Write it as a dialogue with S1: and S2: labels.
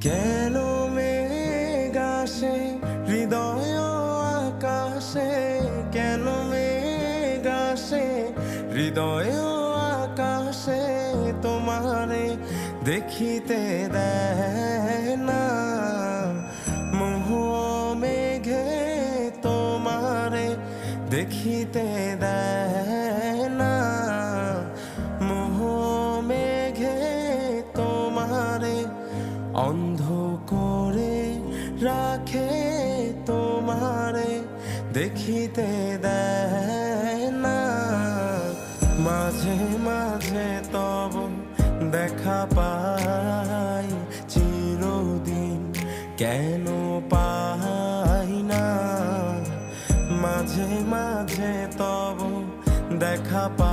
S1: কেন মেঘ আসে হৃদয় আকাশে, কেন মেঘ আসে হৃদয় আকাশে, তোমারে দেখিতে দেয় না মোহ মেঘে, তোমারে দেখিতে দেয় না মোহ মেঘে, তোমারে অন্ধ করে রাখে, তোমারে দেখিতে দেয় না। মাঝে মাঝে তব দেখা পাই, চিরদিন কেন পাই না। মাঝে মাঝে তব দেখা পাই,